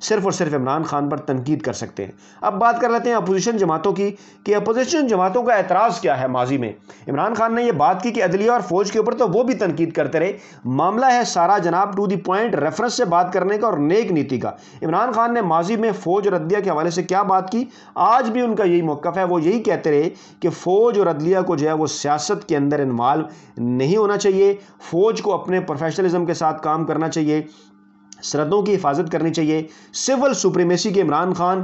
صرف اور صرف عمران خان پر تنقید کر سکتے ہیں۔ اب بات کر لیتے ہیں اپوزیشن جماعتوں کی کہ اپوزیشن جماعتوں کا اعتراض کیا ہے ماضی میں۔ عمران خان نے یہ بات کی کہ عدلیہ اور فوج کے اوپر تو وہ بھی تنقید کرتے رہے، معاملہ ہے سارا جناب ٹو دی پوائنٹ ریفرنس سے بات کرنے کا اور نیک نیتی کا۔ عمران خان نے ماضی میں فوج اور عدلیہ کے حوالے سے کیا بات کی، آج بھی ان کا یہی موقف ہے، وہ یہی کہتے رہے کہ فوج اور عدلیہ کو جو ہے وہ سیاست کے اندر انوالو نہیں ہونا چاہیے، فوج کو اپنے پروفیشنلزم کے ساتھ کام کرنا چاہیے، سرحدوں کی حفاظت کرنی چاہیے۔ سول سپریمیسی کے عمران خان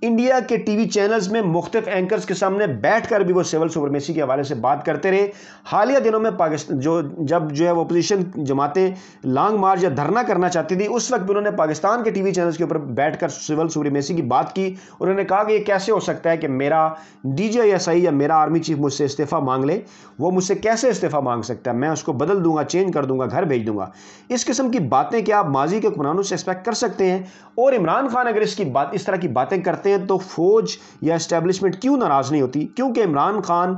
انڈیا کے ٹی وی چینلز میں مختلف اینکرز کے سامنے بیٹھ کر بھی وہ سول سپریمیسی کے حوالے سے بات کرتے رہے۔ حالیہ دنوں میں پاکستان جب جو ہے وہ اپوزیشن جماعتیں لانگ مارچ یا دھرنا کرنا چاہتی تھی، اس وقت بھی انہوں نے پاکستان کے ٹی وی چینلز کے اوپر بیٹھ کر سول سپریمیسی کی بات کی، اور انہوں نے کہا کہ یہ کیسے ہو سکتا ہے کہ میرا ڈی جی ایس آئی یا میرا آرمی چیف مجھ سے استعفیٰ مانگ لے، وہ مجھ سے کیسے استعفیٰ مانگ سکتا ہے، میں اس کو بدل دوں گا، چینج کر دوں گا، گھر بھیج دوں گا۔ اس قسم کی باتیں کیا آپ ماضی کے حکمرانوں سے ایکسپیکٹ کر سکتے ہیں؟ اور عمران خان اگر اس طرح کی باتیں کرتے ہیں تو فوج یا اسٹیبلشمنٹ کیوں ناراض نہیں ہوتی؟ کیونکہ Imran Khan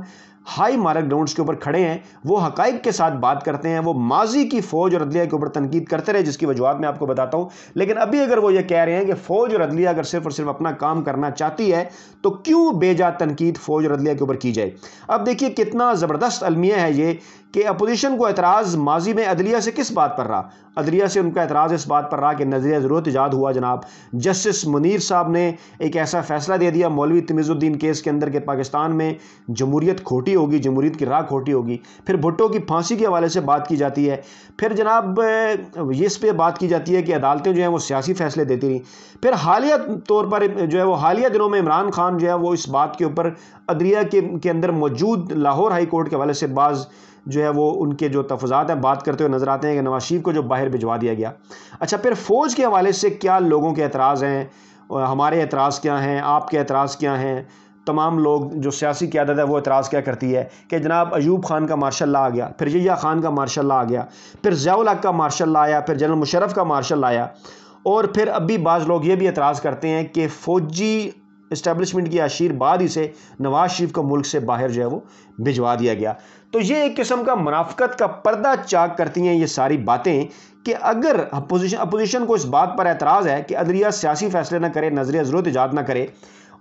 high mark grounds کے اوپر کھڑے ہیں، وہ حقائق کے ساتھ بات کرتے ہیں، وہ ماضی کی فوج اور عدلیہ کے اوپر تنقید کرتے رہے، جس کی وجوہات میں آپ کو بتاتا ہوں۔ لیکن ابھی اگر وہ یہ کہہ رہے ہیں کہ فوج اور عدلیہ اگر صرف اور صرف اپنا کام کرنا چاہتی ہے تو کیوں بے جا تنقید فوج اور عدلیہ کے اوپر کی جائے؟ اب دیکھیے کتنا زبردست المیہ ہے یہ کہ اپوزیشن کو اعتراض ماضی میں عدلیہ سے کس بات پر رہا؟ عدلیہ سے ان کا اعتراض اس بات پر رہا کہ نظریہ ضرورت ایجاد ہوا جناب، جسٹس منیر صاحب نے ایک ایسا فیصلہ دے دیا مولوی تمیز الدین کیس کے اندر کہ پاکستان میں جمہوریت کھوٹی ہوگی، جمہوریت کی راہ کھوٹی ہوگی۔ پھر بھٹو کی پھانسی کے حوالے سے بات کی جاتی ہے، پھر جناب اس پہ بات کی جاتی ہے کہ عدالتیں جو ہیں وہ سیاسی فیصلے دیتی رہیں۔ پھر حالیہ طور پر جو ہے وہ حالیہ دنوں میں عمران خان جو ہے وہ اس بات کے اوپر عدلیہ کے اندر موجود لاہور ہائی کورٹ کے حوالے سے بعض جو ہے وہ ان کے جو تفضات ہیں بات کرتے ہوئے نظر آتے ہیں کہ نواز شریف کو جو باہر بھجوا دیا گیا۔ اچھا، پھر فوج کے حوالے سے کیا لوگوں کے اعتراض ہیں، ہمارے اعتراض کیا ہیں، آپ کے اعتراض کیا ہیں؟ تمام لوگ جو سیاسی قیادت ہے وہ اعتراض کیا کرتی ہے کہ جناب ایوب خان کا مارشل لا آ گیا، پھر یحییٰ خان کا مارشل لا آ گیا، پھر ضیاء الحق کا مارشل لا آیا، پھر جنرل مشرف کا مارشل لایا، اور پھر اب بھی بعض لوگ یہ بھی اعتراض کرتے ہیں کہ فوجی اسٹیبلشمنٹ کی اشیر بعد ہی سے نواز شریف کو ملک سے باہر جو ہے وہ بھجوا دیا گیا۔ تو یہ ایک قسم کا منافقت کا پردہ چاک کرتی ہیں یہ ساری باتیں کہ اگر اپوزیشن کو اس بات پر اعتراض ہے کہ عدلیہ سیاسی فیصلے نہ کرے، نظریہ ضرورت ایجاد نہ کرے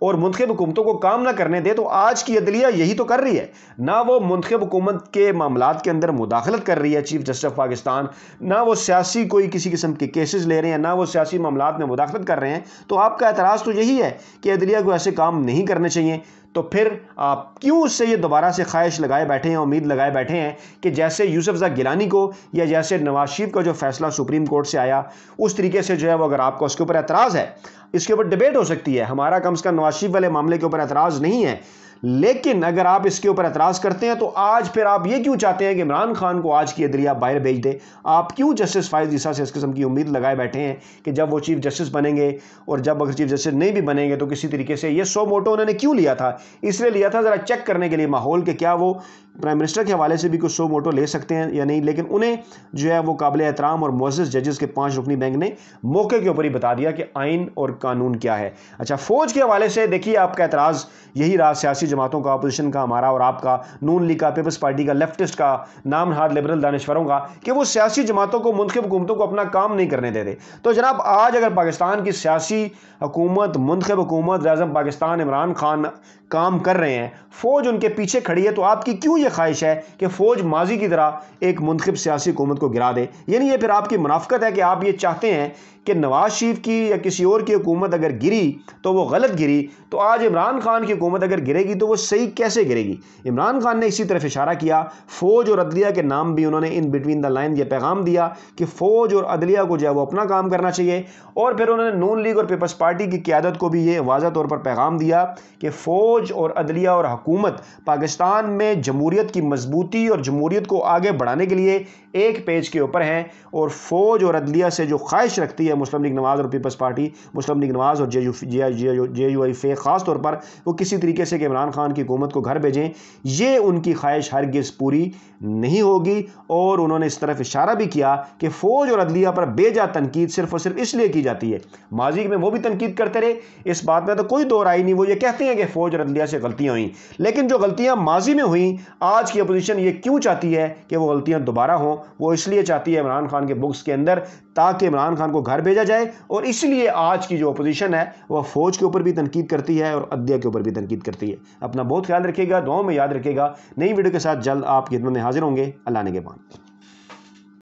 اور منتخب حکومتوں کو کام نہ کرنے دے، تو آج کی عدلیہ یہی تو کر رہی ہے۔ نہ وہ منتخب حکومت کے معاملات کے اندر مداخلت کر رہی ہے چیف جسٹس آف پاکستان، نہ وہ سیاسی کوئی کسی قسم کے کیسز لے رہے ہیں، نہ وہ سیاسی معاملات میں مداخلت کر رہے ہیں۔ تو آپ کا اعتراض تو یہی ہے کہ عدلیہ کو ایسے کام نہیں کرنے چاہیے۔ تو پھر آپ کیوں اس سے یہ دوبارہ سے خواہش لگائے بیٹھے ہیں، امید لگائے بیٹھے ہیں کہ جیسے یوسف زئی گیلانی کو یا جیسے نواز شریف کا جو فیصلہ سپریم کورٹ سے آیا اس طریقے سے جو ہے وہ اگر آپ کو اس کے اوپر اعتراض ہے، اس کے اوپر ڈیبیٹ ہو سکتی ہے۔ ہمارا کم از کم نواز شریف والے معاملے کے اوپر اعتراض نہیں ہے، لیکن اگر آپ اس کے اوپر اعتراض کرتے ہیں تو آج پھر آپ یہ کیوں چاہتے ہیں کہ عمران خان کو آج کی عدلیہ باہر بھیج دے؟ آپ کیوں جسٹس فائز عیسیٰ سے اس قسم کی امید لگائے بیٹھے ہیں کہ جب وہ چیف جسٹس بنیں گے، اور جب اگر چیف جسٹس نہیں بھی بنیں گے تو کسی طریقے سے یہ سو موٹو انہوں نے کیوں لیا تھا؟ اس لیے لیا تھا ذرا چیک کرنے کے لیے ماحول کہ کیا وہ پرائم منسٹر کے حوالے سے بھی کچھ سو موٹو لے سکتے ہیں یا نہیں، لیکن انہیں جو ہے وہ قابل احترام اور معزز ججز کے 5 رکنی بینچ نے موقع کے اوپر ہی بتا دیا کہ آئین اور قانون کیا ہے۔ اچھا، فوج کے حوالے سے دیکھیے آپ کا اعتراض یہی رہا سیاسی جماعتوں کا، اپوزیشن کا، ہمارا اور آپ کا، نون لیگ کا، پیپلز پارٹی کا، لیفٹسٹ کا، نام نہاد لبرل دانشوروں کا، کہ وہ سیاسی جماعتوں کو، منتخب حکومتوں کو اپنا کام نہیں کرنے دیتے۔ تو جناب آج اگر پاکستان کی سیاسی حکومت، منتخب حکومت، وزیر اعظم پاکستان عمران خان کام کر رہے ہیں، فوج ان کے پیچھے کھڑی ہے، تو آپ کی کیوں یہ خواہش ہے کہ فوج ماضی کی طرح ایک منتخب سیاسی حکومت کو گرا دے؟ یعنی یہ پھر آپ کی منافقت ہے کہ آپ یہ چاہتے ہیں کہ نواز شریف کی یا کسی اور کی حکومت اگر گری تو وہ غلط گری، تو آج عمران خان کی حکومت اگر گرے گی تو وہ صحیح کیسے گرے گی؟ عمران خان نے اسی طرف اشارہ کیا، فوج اور عدلیہ کے نام بھی انہوں نے ان بٹوین دا لائن یہ پیغام دیا کہ فوج اور عدلیہ کو جو ہے وہ اپنا کام کرنا چاہیے، اور پھر انہوں نے نون لیگ اور پیپلز پارٹی کی قیادت کو بھی یہ واضح طور پر پیغام دیا کہ فوج اور عدلیہ اور حکومت پاکستان میں جمہوریت کی مضبوطی اور جمہوریت کو آگے بڑھانے کے لیے ایک پیج کے اوپر ہیں، اور فوج اور عدلیہ سے جو خواہش رکھتی ہے مسلم لیگ نواز اور پیپلز پارٹی، مسلم لیگ نواز اور جے یو آئی فیق خاص طور پر، وہ کسی طریقے سے کہ عمران خان کی حکومت کو گھر بھیجیں، یہ ان کی خواہش ہرگز پوری نہیں ہوگی۔ اور انہوں نے اس طرف اشارہ بھی کیا کہ فوج اور عدلیہ پر بے جا تنقید صرف اور صرف اس لیے کی جاتی ہے، ماضی میں وہ بھی تنقید کرتے رہے، اس بات میں تو کوئی دو رائے نہیں، وہ یہ کہتے ہیں کہ فوج اور انڈیا سے غلطیاں ہوئیں، لیکن جو غلطیاں ماضی میں ہوئیں آج کی اپوزیشن یہ کیوں چاہتی ہے کہ وہ غلطیاں دوبارہ ہوں؟ وہ اس لیے چاہتی ہے عمران خان کے بکس کے اندر تاکہ عمران خان کو گھر بھیجا جائے، اور اس لیے آج کی جو اپوزیشن ہے وہ فوج کے اوپر بھی تنقید کرتی ہے اور عدلیہ کے اوپر بھی تنقید کرتی ہے۔ اپنا بہت خیال رکھیے گا، دعاؤں میں یاد رکھیے گا۔ نئی ویڈیو کے ساتھ جلد آپ کی خدمت میں حاضر ہوں گے۔ اللہ نگہبان۔